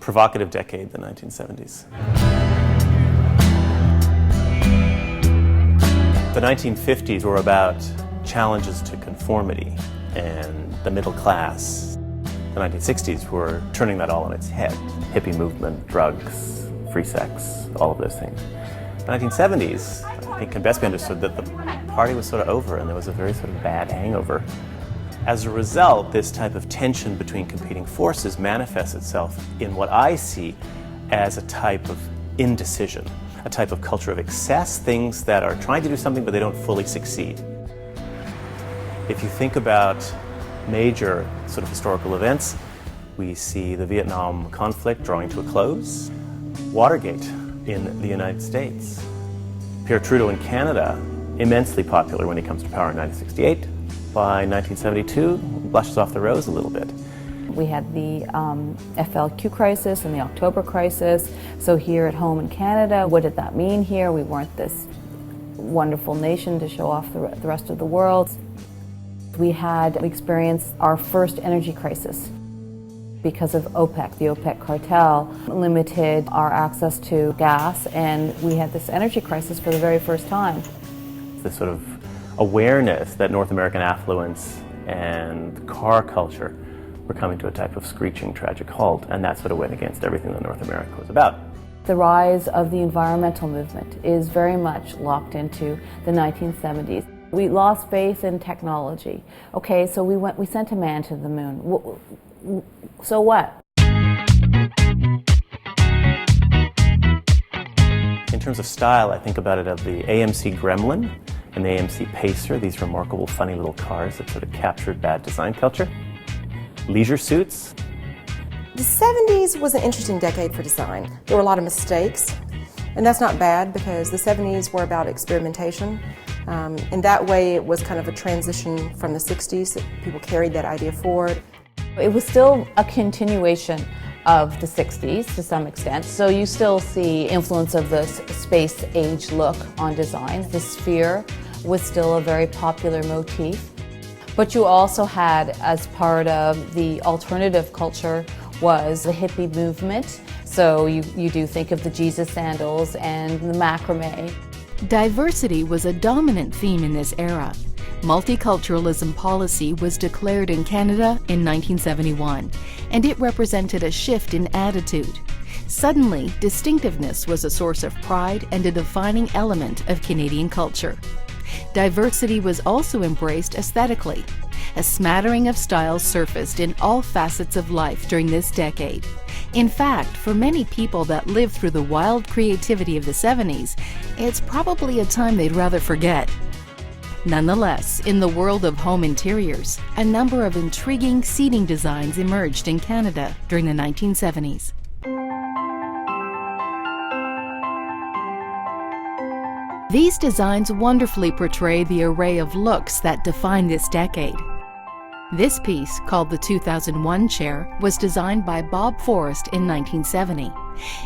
provocative decade, the 1970s. The 1950s were about challenges to conformity and the middle class. The 1960s were turning that all on its head. Hippie movement, drugs, free sex, all of those things. The 1970s, I think, can best be understood that the party was sort of over and there was a very sort of bad hangover. As a result, this type of tension between competing forces manifests itself in what I see as a type of indecision, a type of culture of excess, things that are trying to do something but they don't fully succeed. If you think about major sort of historical events, we see the Vietnam conflict drawing to a close, Watergate in the United States, Pierre Trudeau in Canada, immensely popular when he comes to power in 1968. By 1972, blushes off the rose a little bit. We had the FLQ crisis and the October crisis. So here at home in Canada, what did that mean here? We weren't this wonderful nation to show off the rest of the world. We experienced our first energy crisis because of OPEC. The OPEC cartel limited our access to gas, and we had this energy crisis for the very first time. This sort of awareness that North American affluence and car culture were coming to a type of screeching, tragic halt, and that sort of went against everything that North America was about. The rise of the environmental movement is very much locked into the 1970s. We lost faith in technology. Okay, so we sent a man to the moon. So what? In terms of style, I think about it of the AMC Gremlin and the AMC Pacer, these remarkable, funny little cars that sort of captured bad design culture. Leisure suits. The 70s was an interesting decade for design. There were a lot of mistakes, and that's not bad because the 70s were about experimentation. In that way, it was kind of a transition from the 60s. People carried that idea forward. It was still a continuation of the 60s to some extent. So you still see influence of the space age look on design. The sphere was still a very popular motif. But you also had, as part of the alternative culture, was the hippie movement. So you do think of the Jesus sandals and the macrame. Diversity was a dominant theme in this era. Multiculturalism policy was declared in Canada in 1971, and it represented a shift in attitude. Suddenly, distinctiveness was a source of pride and a defining element of Canadian culture. Diversity was also embraced aesthetically. A smattering of styles surfaced in all facets of life during this decade. In fact, for many people that lived through the wild creativity of the 70s, it's probably a time they'd rather forget. Nonetheless, in the world of home interiors, a number of intriguing seating designs emerged in Canada during the 1970s. These designs wonderfully portray the array of looks that define this decade. This piece, called the 2001 chair, was designed by Bob Forrest in 1970.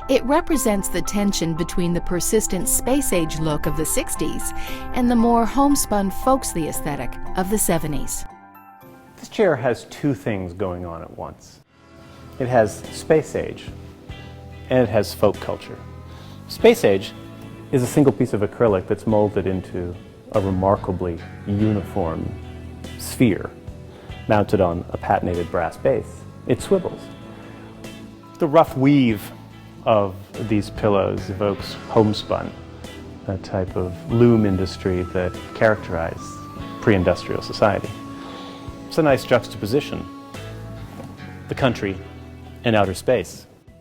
It represents the tension between the persistent space-age look of the 60s and the more homespun folksy aesthetic of the 70s. This chair has two things going on at once. It has space age and it has folk culture. Space age is a single piece of acrylic that's molded into a remarkably uniform sphere mounted on a patinated brass base. It swivels. The rough weave of these pillows evokes homespun, a type of loom industry that characterized pre-industrial society. It's a nice juxtaposition, the country and outer space.